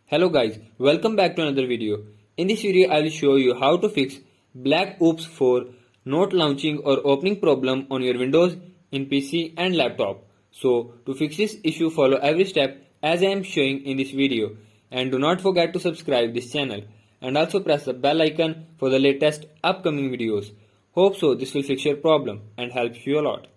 Hello guys, welcome back to another video. In this video I will show you how to fix Black Ops 4 not launching or opening problem on your Windows in PC and laptop. So to fix this issue, follow every step as I am showing in this video, and do not forget to subscribe this channel and also press the bell icon for the latest upcoming videos. Hope so this will fix your problem and help you a lot.